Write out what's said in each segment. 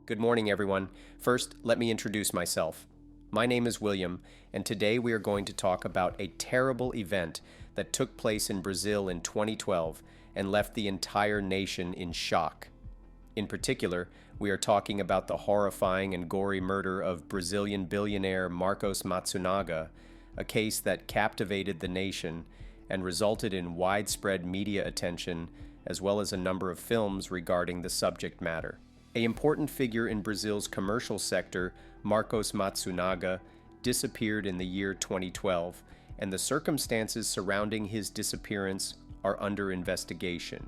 Good morning, everyone. First, let me introduce myself. My name is William, and today we are going to talk about a terrible event that took place in Brazil in 2012 and left the entire nation in shock. In particular, we are talking about the horrifying and gory murder of Brazilian billionaire Marcos Matsunaga, a case that captivated the nation and resulted in widespread media attention as well as a number of films regarding the subject matter. An important figure in Brazil's commercial sector, Marcos Matsunaga, disappeared in the year 2012, and the circumstances surrounding his disappearance are under investigation.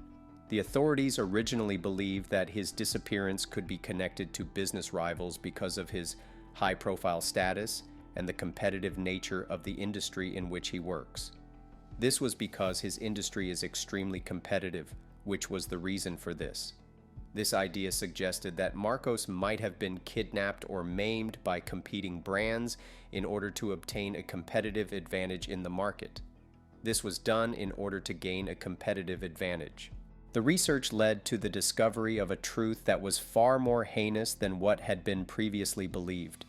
The authorities originally believed that his disappearance could be connected to business rivals because of his high-profile status and the competitive nature of the industry in which he works. This was because his industry is extremely competitive, which was the reason for this. This idea suggested that Marcos might have been kidnapped or maimed by competing brands in order to obtain a competitive advantage in the market. This was done in order to gain a competitive advantage. The research led to the discovery of a truth that was far more heinous than what had been previously believed.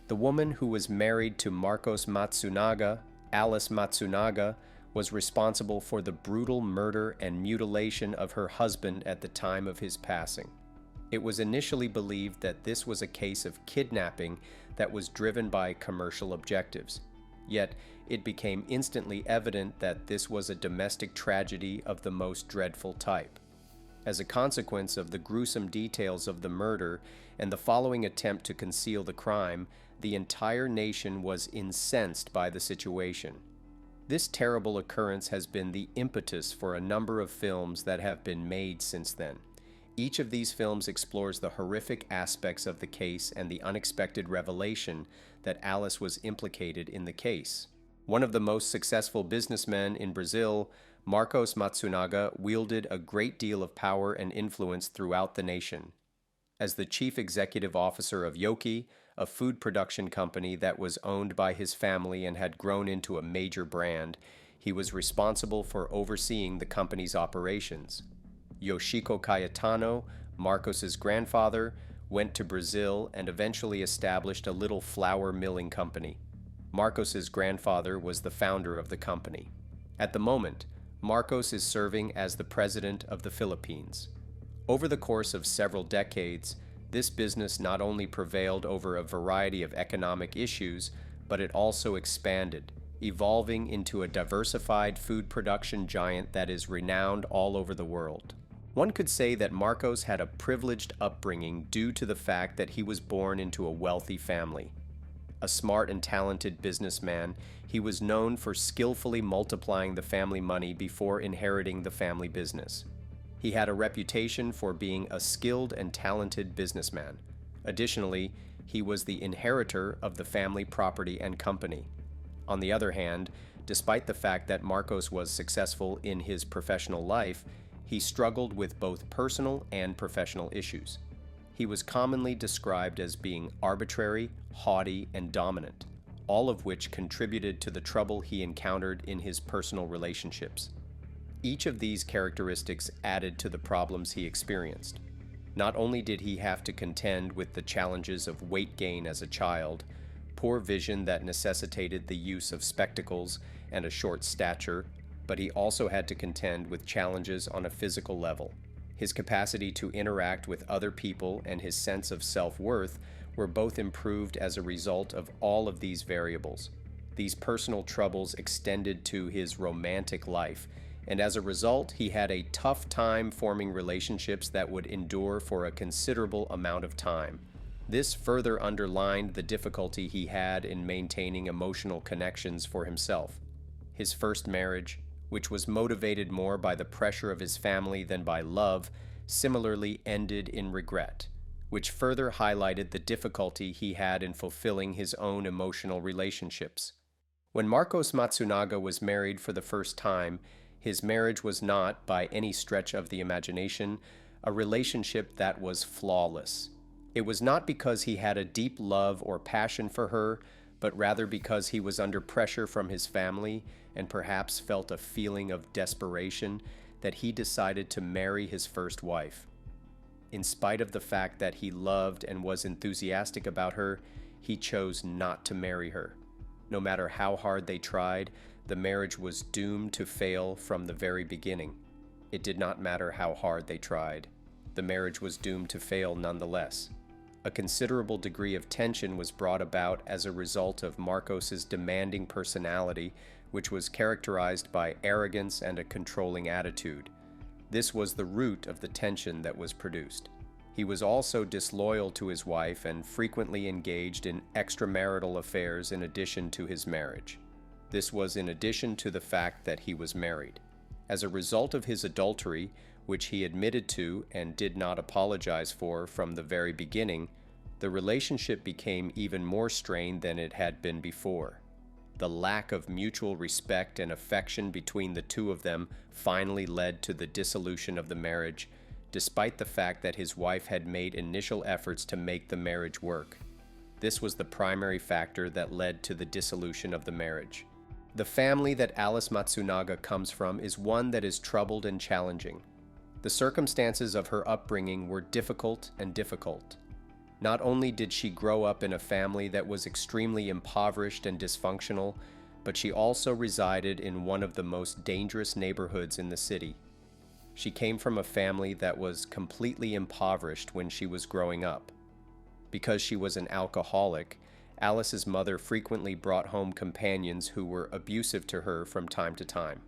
The woman who was married to Marcos Matsunaga, Alice Matsunaga, was responsible for the brutal murder and mutilation of her husband at the time of his passing. It was initially believed that this was a case of kidnapping that was driven by commercial objectives. Yet, it became instantly evident that this was a domestic tragedy of the most dreadful type. As a consequence of the gruesome details of the murder and the following attempt to conceal the crime, the entire nation was incensed by the situation. This terrible occurrence has been the impetus for a number of films that have been made since then. Each of these films explores the horrific aspects of the case and the unexpected revelation that Alice was implicated in the case. One of the most successful businessmen in Brazil, Marcos Matsunaga, wielded a great deal of power and influence throughout the nation. As the chief executive officer of Yoki, a food production company that was owned by his family and had grown into a major brand, he was responsible for overseeing the company's operations. Yoshiko Cayetano, Marcos's grandfather, went to Brazil and eventually established a little flour milling company. Marcos's grandfather was the founder of the company. At the moment, Marcos is serving as the president of the Philippines. Over the course of several decades, this business not only prevailed over a variety of economic issues, but it also expanded, evolving into a diversified food production giant that is renowned all over the world. One could say that Marcos had a privileged upbringing due to the fact that he was born into a wealthy family. A smart and talented businessman, he was known for skillfully multiplying the family money before inheriting the family business. He had a reputation for being a skilled and talented businessman. Additionally, he was the inheritor of the family property and company. On the other hand, despite the fact that Marcos was successful in his professional life, he struggled with both personal and professional issues. He was commonly described as being arbitrary, haughty, and dominant, all of which contributed to the trouble he encountered in his personal relationships. Each of these characteristics added to the problems he experienced. Not only did he have to contend with the challenges of weight gain as a child, poor vision that necessitated the use of spectacles, and a short stature, but he also had to contend with challenges on a physical level. His capacity to interact with other people and his sense of self-worth were both improved as a result of all of these variables. These personal troubles extended to his romantic life, and as a result, he had a tough time forming relationships that would endure for a considerable amount of time. This further underlined the difficulty he had in maintaining emotional connections for himself. His first marriage, which was motivated more by the pressure of his family than by love, similarly ended in regret, which further highlighted the difficulty he had in fulfilling his own emotional relationships. When Marcos Matsunaga was married for the first time, his marriage was not, by any stretch of the imagination, a relationship that was flawless. It was not because he had a deep love or passion for her, but rather because he was under pressure from his family and perhaps felt a feeling of desperation that he decided to marry his first wife. In spite of the fact that he loved and was enthusiastic about her, he chose not to marry her. No matter how hard they tried, the marriage was doomed to fail from the very beginning. It did not matter how hard they tried. The marriage was doomed to fail nonetheless. A considerable degree of tension was brought about as a result of Marcos's demanding personality, which was characterized by arrogance and a controlling attitude. This was the root of the tension that was produced. He was also disloyal to his wife and frequently engaged in extramarital affairs in addition to his marriage. This was in addition to the fact that he was married. As a result of his adultery, which he admitted to and did not apologize for from the very beginning, the relationship became even more strained than it had been before. The lack of mutual respect and affection between the two of them finally led to the dissolution of the marriage, despite the fact that his wife had made initial efforts to make the marriage work. This was the primary factor that led to the dissolution of the marriage. The family that Alice Matsunaga comes from is one that is troubled and challenging. The circumstances of her upbringing were difficult. Not only did she grow up in a family that was extremely impoverished and dysfunctional, but she also resided in one of the most dangerous neighborhoods in the city. She came from a family that was completely impoverished when she was growing up. Because she was an alcoholic, Alice's mother frequently brought home companions who were abusive to her from time to time.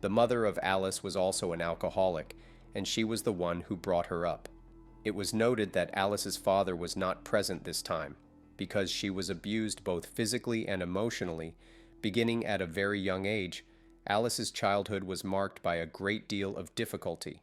The mother of Alice was also an alcoholic, and she was the one who brought her up. It was noted that Alice's father was not present this time, because she was abused both physically and emotionally. Beginning at a very young age, Alice's childhood was marked by a great deal of difficulty.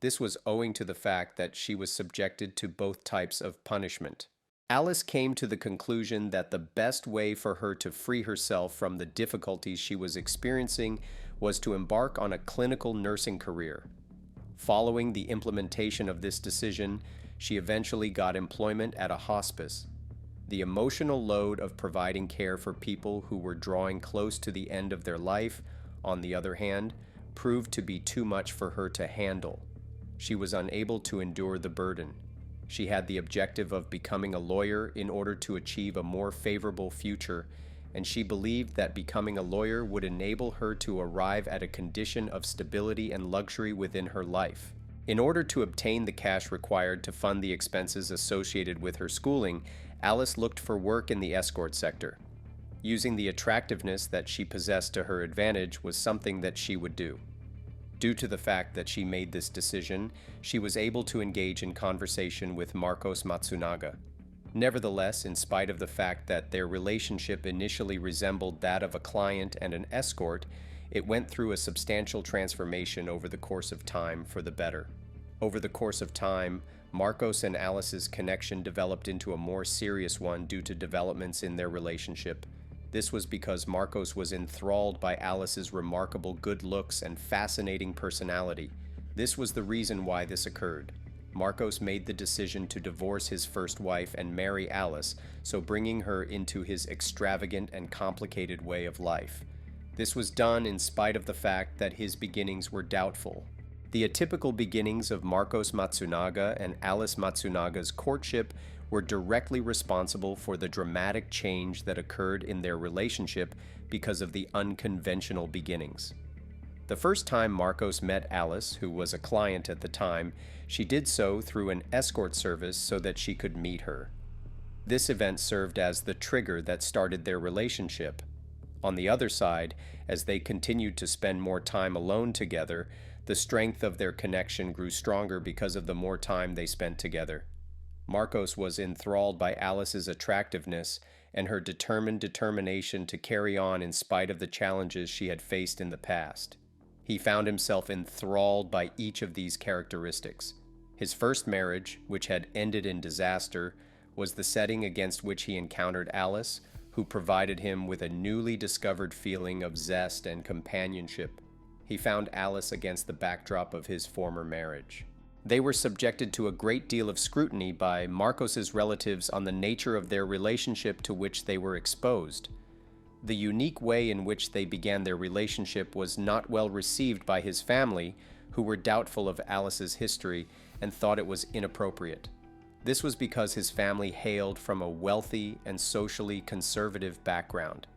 This was owing to the fact that she was subjected to both types of punishment. Alice came to the conclusion that the best way for her to free herself from the difficulties she was experiencing was to embark on a clinical nursing career. Following the implementation of this decision, she eventually got employment at a hospice. The emotional load of providing care for people who were drawing close to the end of their life, on the other hand, proved to be too much for her to handle. She was unable to endure the burden. She had the objective of becoming a lawyer in order to achieve a more favorable future, and she believed that becoming a lawyer would enable her to arrive at a condition of stability and luxury within her life. In order to obtain the cash required to fund the expenses associated with her schooling, Alice looked for work in the escort sector. Using the attractiveness that she possessed to her advantage was something that she would do. Due to the fact that she made this decision, she was able to engage in conversation with Marcos Matsunaga. Nevertheless, in spite of the fact that their relationship initially resembled that of a client and an escort, it went through a substantial transformation over the course of time for the better. Over the course of time, Marcos and Alice's connection developed into a more serious one due to developments in their relationship. This was because Marcos was enthralled by Alice's remarkable good looks and fascinating personality. This was the reason why this occurred. Marcos made the decision to divorce his first wife and marry Alice, so bringing her into his extravagant and complicated way of life. This was done in spite of the fact that his beginnings were doubtful. The atypical beginnings of Marcos Matsunaga and Alice Matsunaga's courtship were directly responsible for the dramatic change that occurred in their relationship because of the unconventional beginnings. The first time Marcos met Alice, who was a client at the time, she did so through an escort service so that she could meet her. This event served as the trigger that started their relationship. On the other side, as they continued to spend more time alone together, the strength of their connection grew stronger because of the more time they spent together. Marcos was enthralled by Alice's attractiveness and her determined determination to carry on in spite of the challenges she had faced in the past. He found himself enthralled by each of these characteristics. His first marriage, which had ended in disaster, was the setting against which he encountered Alice, who provided him with a newly discovered feeling of zest and companionship. He found Alice against the backdrop of his former marriage. They were subjected to a great deal of scrutiny by Marcos's relatives on the nature of their relationship to which they were exposed. The unique way in which they began their relationship was not well received by his family, who were doubtful of Alice's history and thought it was inappropriate. This was because his family hailed from a wealthy and socially conservative background.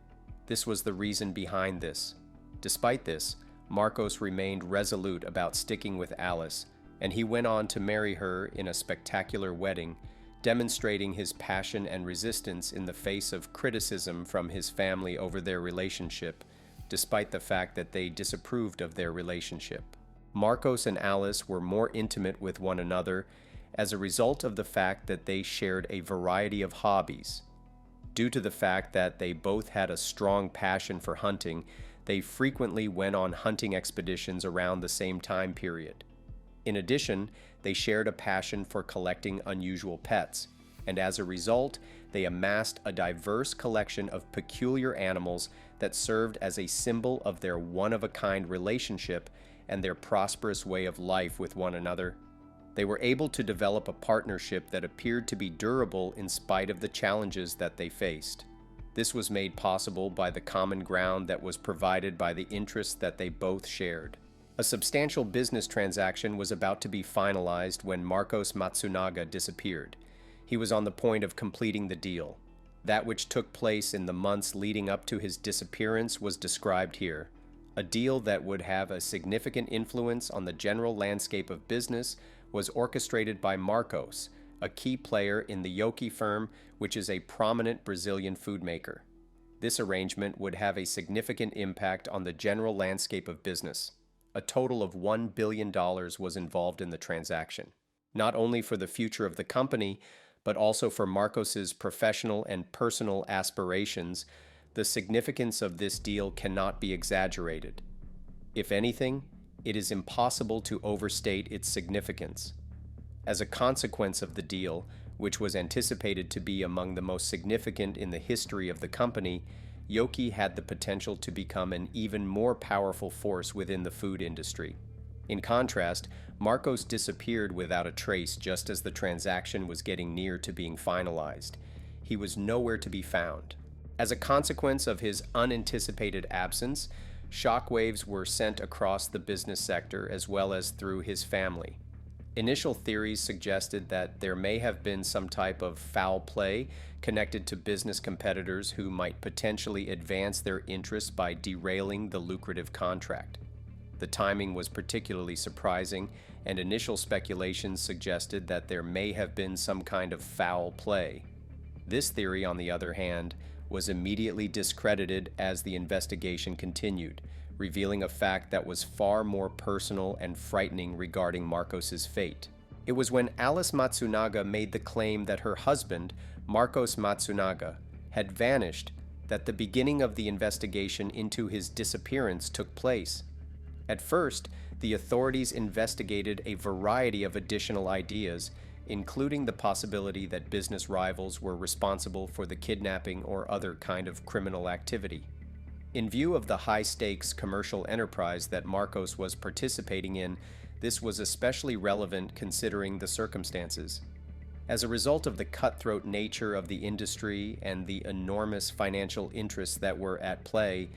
This was the reason behind this. Despite this, Marcos remained resolute about sticking with Alice, and he went on to marry her in a spectacular wedding, demonstrating his passion and resistance in the face of criticism from his family over their relationship, despite the fact that they disapproved of their relationship. Marcos and Alice were more intimate with one another as a result of the fact that they shared a variety of hobbies. Due to the fact that they both had a strong passion for hunting, they frequently went on hunting expeditions around the same time period. In addition, they shared a passion for collecting unusual pets, and as a result, they amassed a diverse collection of peculiar animals that served as a symbol of their one-of-a-kind relationship and their prosperous way of life with one another. They were able to develop a partnership that appeared to be durable in spite of the challenges that they faced. This was made possible by the common ground that was provided by the interests that they both shared. A substantial business transaction was about to be finalized when Marcos Matsunaga disappeared. He was on the point of completing the deal. That which took place in the months leading up to his disappearance was described here. A deal that would have a significant influence on the general landscape of business was orchestrated by Marcos, a key player in the Yoki firm, which is a prominent Brazilian food maker. This arrangement would have a significant impact on the general landscape of business. A total of $1 billion was involved in the transaction, not only for the future of the company, but also for Marcos's professional and personal aspirations. The significance of this deal cannot be exaggerated. If anything, it is impossible to overstate its significance. As a consequence of the deal, which was anticipated to be among the most significant in the history of the company, Yoki had the potential to become an even more powerful force within the food industry. In contrast, Marcos disappeared without a trace just as the transaction was getting near to being finalized. He was nowhere to be found. As a consequence of his unanticipated absence, shockwaves were sent across the business sector as well as through his family. Initial theories suggested that there may have been some type of foul play connected to business competitors who might potentially advance their interests by derailing the lucrative contract. The timing was particularly surprising, and initial speculations suggested that there may have been some kind of foul play. This theory, on the other hand, was immediately discredited as the investigation continued, revealing a fact that was far more personal and frightening regarding Marcos's fate. It was when Alice Matsunaga made the claim that her husband, Marcos Matsunaga, had vanished that the beginning of the investigation into his disappearance took place. At first, the authorities investigated a variety of additional ideas, including the possibility that business rivals were responsible for the kidnapping or other kind of criminal activity. In view of the high-stakes commercial enterprise that Marcos was participating in, this was especially relevant considering the circumstances. As a result of the cutthroat nature of the industry and the enormous financial interests that were at play,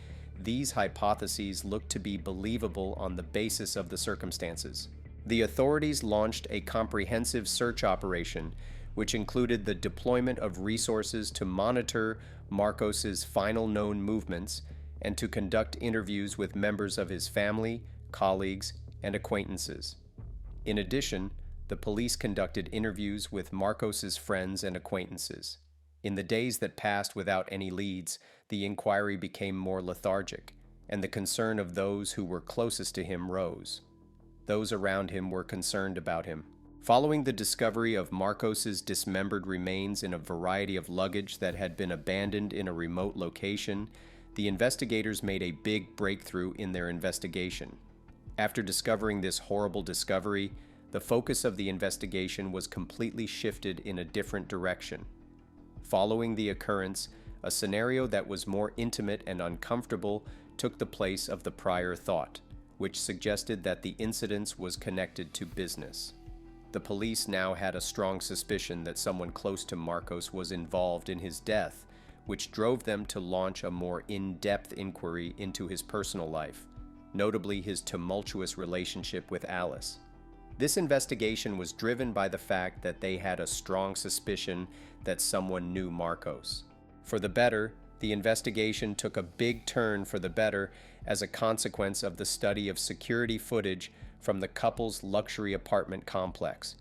these hypotheses looked to be believable on the basis of the circumstances. The authorities launched a comprehensive search operation, which included the deployment of resources to monitor Marcos's final known movements and to conduct interviews with members of his family, colleagues, and acquaintances. In addition, the police conducted interviews with Marcos's friends and acquaintances. In the days that passed without any leads, the inquiry became more lethargic, and the concern of those who were closest to him rose. Those around him were concerned about him. Following the discovery of Marcos's dismembered remains in a variety of luggage that had been abandoned in a remote location, the investigators made a big breakthrough in their investigation. After discovering this horrible discovery, the focus of the investigation was completely shifted in a different direction. Following the occurrence, a scenario that was more intimate and uncomfortable took the place of the prior thought, which suggested that the incident was connected to business. The police now had a strong suspicion that someone close to Marcos was involved in his death, which drove them to launch a more in-depth inquiry into his personal life, notably his tumultuous relationship with Alice. This investigation was driven by the fact that they had a strong suspicion that someone knew Marcos. For the better, the investigation took a big turn for the better as a consequence of the study of security footage from the couple's luxury apartment complex.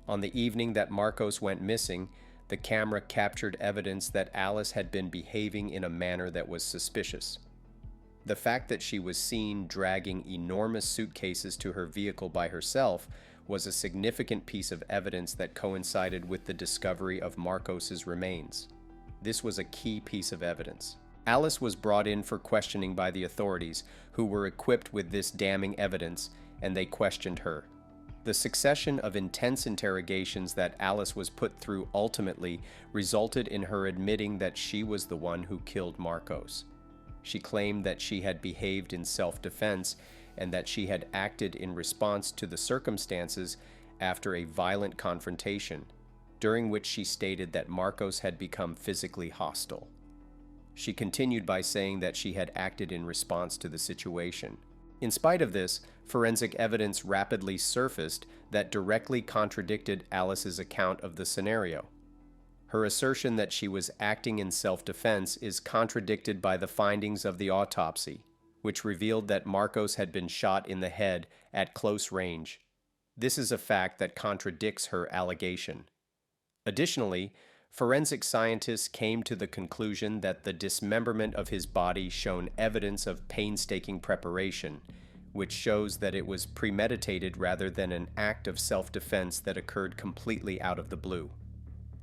On the evening that Marcos went missing, the camera captured evidence that Alice had been behaving in a manner that was suspicious. The fact that she was seen dragging enormous suitcases to her vehicle by herself was a significant piece of evidence that coincided with the discovery of Marcos's remains. This was a key piece of evidence. Alice was brought in for questioning by the authorities, who were equipped with this damning evidence, and they questioned her. The succession of intense interrogations that Alice was put through ultimately resulted in her admitting that she was the one who killed Marcos. She claimed that she had behaved in self-defense and that she had acted in response to the circumstances after a violent confrontation, during which she stated that Marcos had become physically hostile. She continued by saying that she had acted in response to the situation. In spite of this, forensic evidence rapidly surfaced that directly contradicted Alice's account of the scenario. Her assertion that she was acting in self-defense is contradicted by the findings of the autopsy, which revealed that Marcos had been shot in the head at close range. This is a fact that contradicts her allegation. Additionally, forensic scientists came to the conclusion that the dismemberment of his body showed evidence of painstaking preparation, which shows that it was premeditated rather than an act of self-defense that occurred completely out of the blue.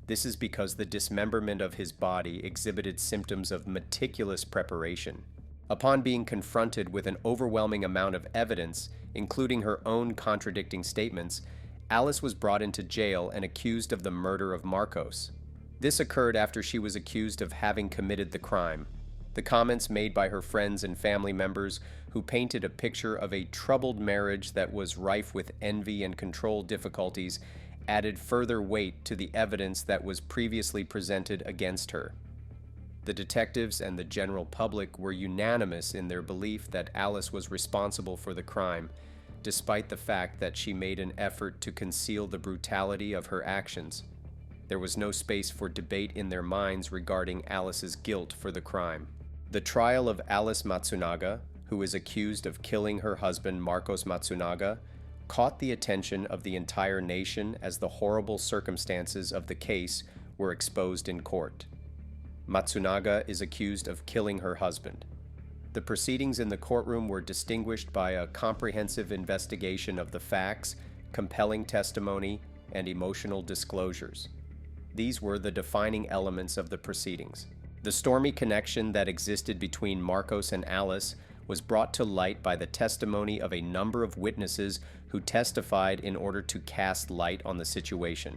This is because the dismemberment of his body exhibited symptoms of meticulous preparation. Upon being confronted with an overwhelming amount of evidence, including her own contradicting statements, Alice was brought into jail and accused of the murder of Marcos. This occurred after she was accused of having committed the crime. The comments made by her friends and family members, who painted a picture of a troubled marriage that was rife with envy and control difficulties, added further weight to the evidence that was previously presented against her. The detectives and the general public were unanimous in their belief that Alice was responsible for the crime, despite the fact that she made an effort to conceal the brutality of her actions. There was no space for debate in their minds regarding Alice's guilt for the crime. The trial of Alice Matsunaga, who is accused of killing her husband Marcos Matsunaga, caught the attention of the entire nation as the horrible circumstances of the case were exposed in court. Matsunaga is accused of killing her husband. The proceedings in the courtroom were distinguished by a comprehensive investigation of the facts, compelling testimony, and emotional disclosures. These were the defining elements of the proceedings. The stormy connection that existed between Marcos and Alice was brought to light by the testimony of a number of witnesses who testified in order to cast light on the situation.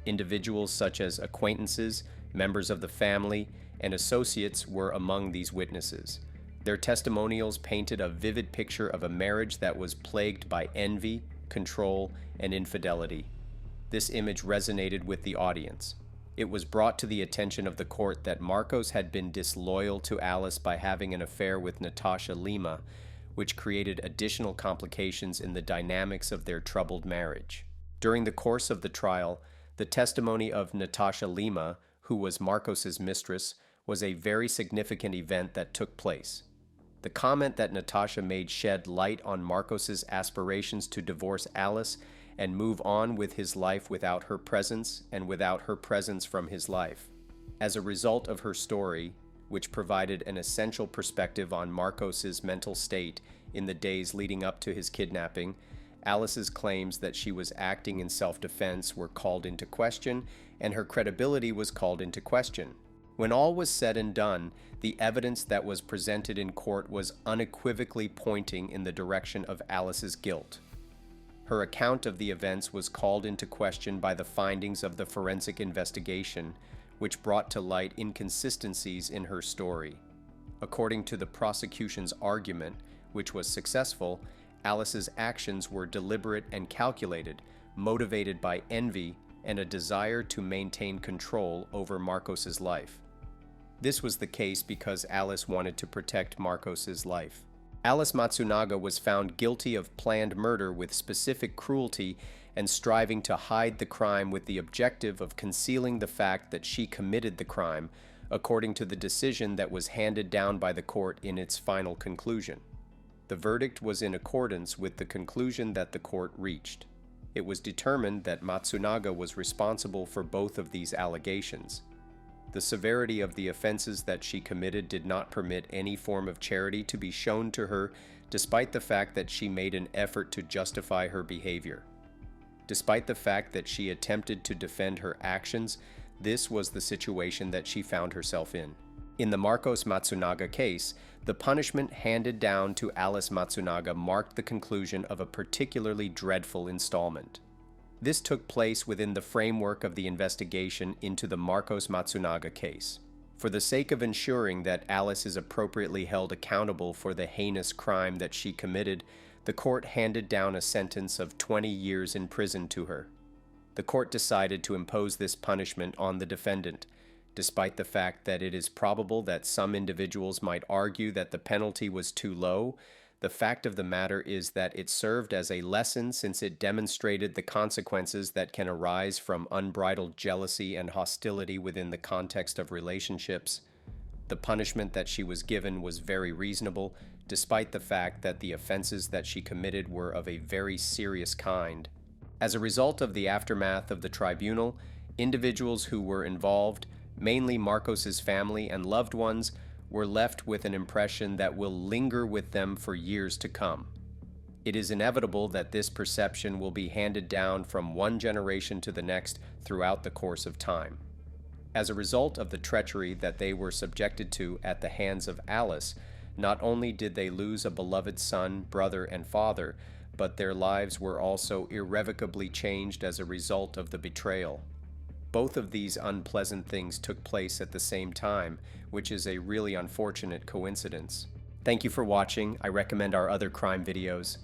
Individuals such as acquaintances, members of the family, and associates were among these witnesses. Their testimonials painted a vivid picture of a marriage that was plagued by envy, control, and infidelity. This image resonated with the audience. It was brought to the attention of the court that Marcos had been disloyal to Alice by having an affair with Natasha Lima, which created additional complications in the dynamics of their troubled marriage. During the course of the trial, the testimony of Natasha Lima, who was Marcos's mistress, was a very significant event that took place. The comment that Natasha made shed light on Marcos's aspirations to divorce Alice and move on with his life without her presence and without her presence from his life. As a result of her story, which provided an essential perspective on Marcos's mental state in the days leading up to his kidnapping, Alice's claims that she was acting in self-defense were called into question, and her credibility was called into question. When all was said and done, the evidence that was presented in court was unequivocally pointing in the direction of Alice's guilt. Her account of the events was called into question by the findings of the forensic investigation, which brought to light inconsistencies in her story. According to the prosecution's argument, which was successful, Alice's actions were deliberate and calculated, motivated by envy and a desire to maintain control over Marcos's life. This was the case because Alice wanted to protect Marcos's life. Alice Matsunaga was found guilty of planned murder with specific cruelty and striving to hide the crime with the objective of concealing the fact that she committed the crime, according to the decision that was handed down by the court in its final conclusion. The verdict was in accordance with the conclusion that the court reached. It was determined that Matsunaga was responsible for both of these allegations. The severity of the offenses that she committed did not permit any form of charity to be shown to her, despite the fact that she made an effort to justify her behavior. Despite the fact that she attempted to defend her actions, this was the situation that she found herself in. In the Marcos Matsunaga case, the punishment handed down to Alice Matsunaga marked the conclusion of a particularly dreadful installment. This took place within the framework of the investigation into the Marcos Matsunaga case. For the sake of ensuring that Alice is appropriately held accountable for the heinous crime that she committed, the court handed down a sentence of 20 years in prison to her. The court decided to impose this punishment on the defendant, despite the fact that it is probable that some individuals might argue that the penalty was too low. The fact of the matter is that it served as a lesson, since it demonstrated the consequences that can arise from unbridled jealousy and hostility within the context of relationships. The punishment that she was given was very reasonable, despite the fact that the offenses that she committed were of a very serious kind. As a result of the aftermath of the tribunal, individuals who were involved, mainly Marcos's family and loved ones, were left with an impression that will linger with them for years to come. It is inevitable that this perception will be handed down from one generation to the next throughout the course of time. As a result of the treachery that they were subjected to at the hands of Alice, not only did they lose a beloved son, brother, and father, but their lives were also irrevocably changed as a result of the betrayal. Both of these unpleasant things took place at the same time, which is a really unfortunate coincidence. Thank you for watching. I recommend our other crime videos.